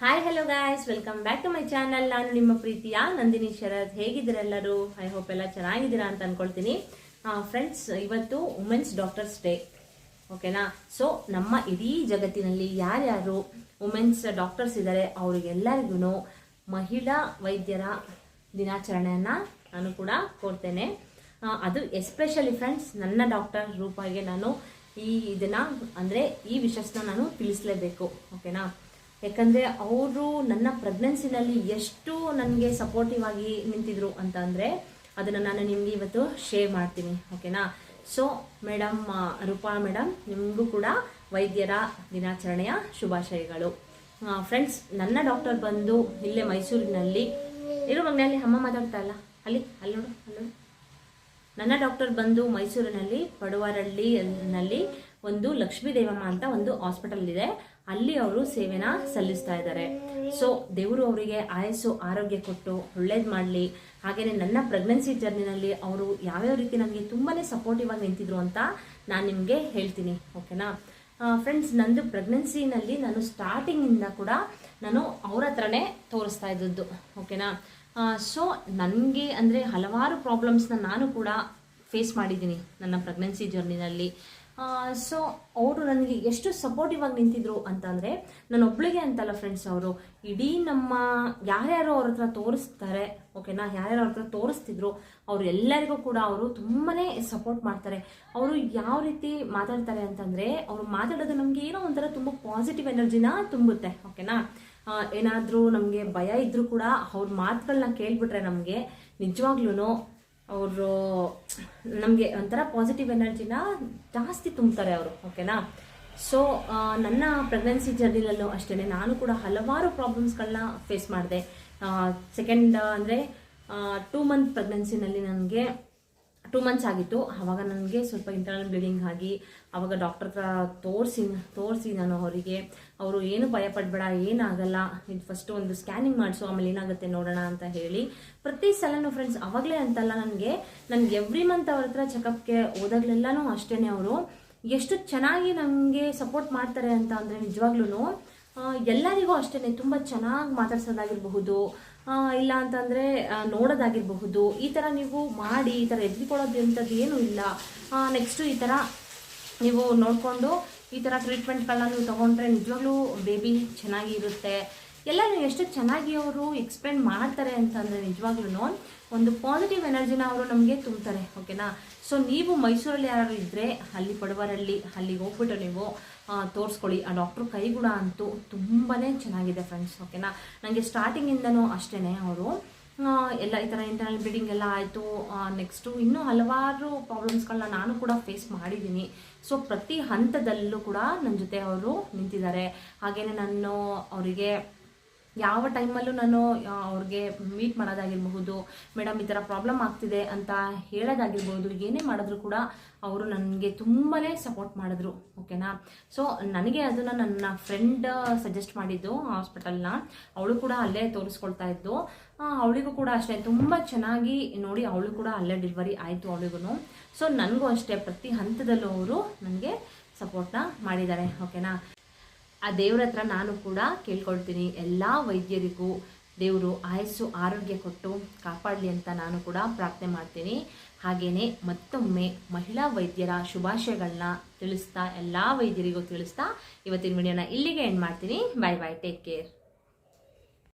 Hi hello guys, welcome back to my channel. ನಾನು ನಿಮ್ಮ ಪ್ರೀತಿಯ ನಂದಿನಿ ಶರತ್. ಹೇಗಿದ್ದೀರಾ ಎಲ್ಲರೂ? ಐ ಹೋಪ್ ಎಲ್ಲ ಚೆನ್ನಾಗಿದ್ದೀರಾ ಅಂತ ಅನ್ಕೊಳ್ತೀನಿ. ಫ್ರೆಂಡ್ಸ್, ಇವತ್ತು ವುಮೆನ್ಸ್ ಡಾಕ್ಟರ್ಸ್ ಡೇ, ಓಕೆನಾ? ಸೊ ನಮ್ಮ ಇಡೀ ಜಗತ್ತಿನಲ್ಲಿ ಯಾರ್ಯಾರು ವುಮೆನ್ಸ್ ಡಾಕ್ಟರ್ಸ್ ಇದ್ದಾರೆ ಅವರಿಗೆಲ್ಲರಿಗೂ ಮಹಿಳಾ ವೈದ್ಯರ ದಿನಾಚರಣೆಯನ್ನು ನಾನು ಕೂಡ ಕೋರ್ತೇನೆ. ಅದು ಎಸ್ಪೆಷಲಿ ಫ್ರೆಂಡ್ಸ್, ನನ್ನ ಡಾಕ್ಟರ್ ರೂಪಾಯಿಗೆ ನಾನು ಈ ವಿಷಯನ ನಾನು ತಿಳಿಸಲೇಬೇಕು, ಓಕೆನಾ? ಯಾಕಂದರೆ ಅವರು ನನ್ನ ಪ್ರೆಗ್ನೆನ್ಸಿನಲ್ಲಿ ಎಷ್ಟು ನನಗೆ ಸಪೋರ್ಟಿವ್ ಆಗಿ ನಿಂತಿದ್ರು ಅಂತ ಅಂದರೆ ಅದನ್ನು ನಾನು ನಿಮಗೆ ಇವತ್ತು ಶೇರ್ ಮಾಡ್ತೀನಿ, ಓಕೆನಾ? ಸೊ ಮೇಡಮ್, ರೂಪಾ ಮೇಡಮ್, ನಿಮಗೂ ಕೂಡ ವೈದ್ಯರ ದಿನಾಚರಣೆಯ ಶುಭಾಶಯಗಳು. ಫ್ರೆಂಡ್ಸ್, ನನ್ನ ಡಾಕ್ಟರ್ ಬಂದು ಇಲ್ಲೇ ಮೈಸೂರಿನಲ್ಲಿ ಮನೆಯಲ್ಲಿ ಅಮ್ಮ ಮಾತಾಡ್ತಾ ಇಲ್ಲ, ಅಲ್ಲಿ ನೋಡು. ನನ್ನ ಡಾಕ್ಟರ್ ಬಂದು ಮೈಸೂರಿನಲ್ಲಿ ಪಡುವಾರಳ್ಳಿನಲ್ಲಿ ಒಂದು ಲಕ್ಷ್ಮೀ ದೇವಮ್ಮ ಅಂತ ಒಂದು ಹಾಸ್ಪಿಟಲ್ ಇದೆ, ಅಲ್ಲಿ ಅವರು ಸೇವೆನ ಸಲ್ಲಿಸ್ತಾ ಇದ್ದಾರೆ. ಸೊ ದೇವರು ಅವರಿಗೆ ಆಯಸ್ಸು ಆರೋಗ್ಯ ಕೊಟ್ಟು ಒಳ್ಳೇದು ಮಾಡಲಿ. ಹಾಗೆಯೇ ನನ್ನ ಪ್ರೆಗ್ನೆನ್ಸಿ ಜರ್ನಿನಲ್ಲಿ ಅವರು ಯಾವ್ಯಾವ ರೀತಿ ನನಗೆ ತುಂಬಾ ಸಪೋರ್ಟಿವ್ ಆಗಿ ನಿಂತಿದ್ರು ಅಂತ ನಾನು ನಿಮಗೆ ಹೇಳ್ತೀನಿ, ಓಕೆನಾ? ಫ್ರೆಂಡ್ಸ್, ನಂದು ಪ್ರೆಗ್ನೆನ್ಸಿನಲ್ಲಿ ನಾನು ಸ್ಟಾರ್ಟಿಂಗಿಂದ ಕೂಡ ನಾನು ಅವ್ರ ಹತ್ರನೇ ತೋರಿಸ್ತಾ ಇದ್ದದ್ದು, ಓಕೆನಾ? ಸೊ ನನಗೆ ಅಂದರೆ ಹಲವಾರು ಪ್ರಾಬ್ಲಮ್ಸ್ನ ನಾನು ಕೂಡ ಫೇಸ್ ಮಾಡಿದ್ದೀನಿ ನನ್ನ ಪ್ರೆಗ್ನೆನ್ಸಿ ಜರ್ನಿನಲ್ಲಿ. ಸೊ ಅವರು ನನಗೆ ಎಷ್ಟು ಸಪೋರ್ಟಿವ್ ಆಗಿ ನಿಂತಿದ್ರು ಅಂತಂದರೆ, ನಾನು ಒಬ್ಳಿಗೆ ಅಂತಲ್ಲ ಫ್ರೆಂಡ್ಸ್, ಅವರು ಇಡೀ ನಮ್ಮ ಯಾರ್ಯಾರು ಅವ್ರ ಹತ್ರ ತೋರಿಸ್ತಾರೆ, ಓಕೆನಾ? ಯಾರ್ಯಾರು ಅವ್ರ ಹತ್ರ ತೋರಿಸ್ತಿದ್ರು ಅವ್ರು ಎಲ್ಲರಿಗೂ ಕೂಡ ಅವರು ತುಂಬಾ ಸಪೋರ್ಟ್ ಮಾಡ್ತಾರೆ. ಅವರು ಯಾವ ರೀತಿ ಮಾತಾಡ್ತಾರೆ ಅಂತಂದರೆ, ಅವರು ಮಾತಾಡೋದು ನಮಗೆ ಏನೋ ಒಂಥರ ತುಂಬ ಪಾಸಿಟಿವ್ ಎನರ್ಜಿನ ತುಂಬುತ್ತೆ, ಓಕೆನಾ? ಏನಾದರೂ ನಮಗೆ ಭಯ ಇದ್ದರೂ ಕೂಡ ಅವ್ರ ಮಾತುಗಳನ್ನ ಕೇಳಿಬಿಟ್ರೆ ನಮಗೆ ನಿಜವಾಗ್ಲೂ ಅವರು ನಮಗೆ ಒಂಥರ ಪಾಸಿಟಿವ್ ಎನರ್ಜಿನ ಜಾಸ್ತಿ ತುಂಬ್ತಾರೆ ಅವರು, ಓಕೆನಾ? ಸೊ ನನ್ನ ಪ್ರೆಗ್ನೆನ್ಸಿ ಜರ್ನಿಲಲ್ಲೂ ಅಷ್ಟೇ ನಾನು ಕೂಡ ಹಲವಾರು ಪ್ರಾಬ್ಲಮ್ಸ್ಗಳನ್ನ ಫೇಸ್ ಮಾಡಿದೆ. ಸೆಕೆಂಡ್ ಅಂದರೆ 2 ಮಂತ್ ಪ್ರೆಗ್ನೆನ್ಸಿನಲ್ಲಿ ನನಗೆ 2 ಮಂತ್ಸ್ ಆಗಿತ್ತು. ಆವಾಗ ನನಗೆ ಸ್ವಲ್ಪ ಇಂಟರ್ನಲ್ ಬ್ಲೀಡಿಂಗ್ ಆಗಿ ಆವಾಗ ಡಾಕ್ಟರ್ ಹತ್ರ ತೋರಿಸಿ ನಾನು ಅವರಿಗೆ, ಅವರು ಏನು ಭಯಪಡಬೇಡ, ಏನಾಗಲ್ಲ, ಇದು ಫಸ್ಟು ಒಂದು ಸ್ಕ್ಯಾನಿಂಗ್ ಮಾಡಿಸು, ಆಮೇಲೆ ಏನಾಗುತ್ತೆ ನೋಡೋಣ ಅಂತ ಹೇಳಿ ಪ್ರತಿ ಸಲನೂ ಫ್ರೆಂಡ್ಸ್, ಅವಾಗಲೇ ಅಂತಲ್ಲ, ನನಗೆ ಎವ್ರಿ ಮಂತ್ ಅವ್ರ ಹತ್ರ ಚೆಕಪ್ಗೆ ಹೋದಾಗಲೆಲ್ಲನೂ ಅಷ್ಟೇ ಅವರು ಎಷ್ಟು ಚೆನ್ನಾಗಿ ನನಗೆ ಸಪೋರ್ಟ್ ಮಾಡ್ತಾರೆ ಅಂತ ಅಂದರೆ ನಿಜವಾಗ್ಲೂ ಎಲ್ಲರಿಗೂ ಅಷ್ಟೇ ತುಂಬ ಚೆನ್ನಾಗಿ ಮಾತಾಡ್ಸೋದಾಗಿರಬಹುದು, ಇಲ್ಲ ಅಂತಂದರೆ ನೋಡೋದಾಗಿರಬಹುದು. ಈ ಥರ ನೀವು ಮಾಡಿ, ಈ ಥರ ಎದ್ರಿಕೊಳ್ಳೋದಂಥದ್ದು ಏನೂ ಇಲ್ಲ. ನೆಕ್ಸ್ಟು ಈ ಥರ ನೀವು ನೋಡಿಕೊಂಡು ಈ ಥರ ಟ್ರೀಟ್ಮೆಂಟ್ಗಳನ್ನ ನೀವು ತೊಗೊಂಡ್ರೆ ನಿಜವಾಗ್ಲೂ ಬೇಬಿ ಚೆನ್ನಾಗಿರುತ್ತೆ. ಎಲ್ಲರೂ ಎಷ್ಟು ಚೆನ್ನಾಗಿ ಅವರು ಎಕ್ಸ್ಪ್ಲೇನ್ ಮಾಡ್ತಾರೆ ಅಂತಂದರೆ ನಿಜವಾಗ್ಲೂ ಒಂದು ಪಾಸಿಟಿವ್ ಎನರ್ಜಿನ ಅವರು ನಮಗೆ ತುಂಬ್ತಾರೆ, ಓಕೆನಾ? ಸೊ ನೀವು ಮೈಸೂರಲ್ಲಿ ಯಾರು ಇದ್ದರೆ ಅಲ್ಲಿ ಪಡುವಾರಳ್ಳಿ ಅಲ್ಲಿಗೆ ಹೋಗ್ಬಿಟ್ಟು ನೀವು ತೋರಿಸ್ಕೊಳ್ಳಿ. ಆ ಡಾಕ್ಟ್ರು ಕೈಗುಣ ಅಂತೂ ತುಂಬಾ ಚೆನ್ನಾಗಿದೆ ಫ್ರೆಂಡ್ಸ್, ಓಕೆನಾ? ನನಗೆ ಸ್ಟಾರ್ಟಿಂಗಿಂದನೂ ಅಷ್ಟೇ ಅವರು ಎಲ್ಲ ಈ ಥರ ಇಂಟರ್ನಲ್ ಬ್ಲೀಡಿಂಗ್ ಎಲ್ಲ ಆಯಿತು. ನೆಕ್ಸ್ಟು ಇನ್ನೂ ಹಲವಾರು ಪ್ರಾಬ್ಲಮ್ಸ್ಗಳನ್ನ ನಾನು ಕೂಡ ಫೇಸ್ ಮಾಡಿದ್ದೀನಿ. ಸೊ ಪ್ರತಿ ಹಂತದಲ್ಲೂ ಕೂಡ ನನ್ನ ಜೊತೆ ಅವರು ನಿಂತಿದ್ದಾರೆ. ಹಾಗೆಯೇ ನಾನು ಅವರಿಗೆ ಯಾವ ಟೈಮಲ್ಲೂ ನಾನು ಅವ್ರಿಗೆ ಮೀಟ್ ಮಾಡೋದಾಗಿರ್ಬಹುದು, ಮೇಡಮ್ ಈ ಥರ ಪ್ರಾಬ್ಲಮ್ ಆಗ್ತಿದೆ ಅಂತ ಹೇಳೋದಾಗಿರ್ಬೋದು, ಏನೇ ಮಾಡಿದ್ರು ಕೂಡ ಅವರು ನನಗೆ ತುಂಬಾ ಸಪೋರ್ಟ್ ಮಾಡಿದ್ರು, ಓಕೆನಾ? ಸೊ ನನಗೆ ಅದನ್ನು ನನ್ನ ಫ್ರೆಂಡ್ ಸಜೆಸ್ಟ್ ಮಾಡಿದ್ದು ಹಾಸ್ಪಿಟಲ್ನ. ಅವಳು ಕೂಡ ಅಲ್ಲೇ ತೋರಿಸ್ಕೊಳ್ತಾ ಇದ್ದು, ಅವಳಿಗೂ ಕೂಡ ಅಷ್ಟೇ ತುಂಬ ಚೆನ್ನಾಗಿ ನೋಡಿ, ಅವಳು ಕೂಡ ಅಲ್ಲೇ ಡೆಲಿವರಿ ಆಯಿತು ಅವಳಿಗೂ. ಸೊ ನನಗೂ ಅಷ್ಟೇ ಪ್ರತಿ ಹಂತದಲ್ಲೂ ಅವರು ನನಗೆ ಸಪೋರ್ಟ್ನ ಮಾಡಿದ್ದಾರೆ, ಓಕೆನಾ? ಆ ದೇವ್ರ ಹತ್ರ ನಾನು ಕೂಡ ಕೇಳ್ಕೊಳ್ತೀನಿ, ಎಲ್ಲ ವೈದ್ಯರಿಗೂ ದೇವರು ಆಯಸ್ಸು ಆರೋಗ್ಯ ಕೊಟ್ಟು ಕಾಪಾಡಲಿ ಅಂತ ನಾನು ಕೂಡ ಪ್ರಾರ್ಥನೆ ಮಾಡ್ತೀನಿ. ಹಾಗೆಯೇ ಮತ್ತೊಮ್ಮೆ ಮಹಿಳಾ ವೈದ್ಯರ ಶುಭಾಶಯಗಳನ್ನ ತಿಳಿಸ್ತಾ, ಎಲ್ಲ ವೈದ್ಯರಿಗೂ ತಿಳಿಸ್ತಾ ಇವತ್ತಿನ ವಿಡಿಯೋನ ಇಲ್ಲಿಗೆ ಎಂಡ್ ಮಾಡ್ತೀನಿ. ಬಾಯ್ ಬಾಯ್, ಟೇಕ್ ಕೇರ್.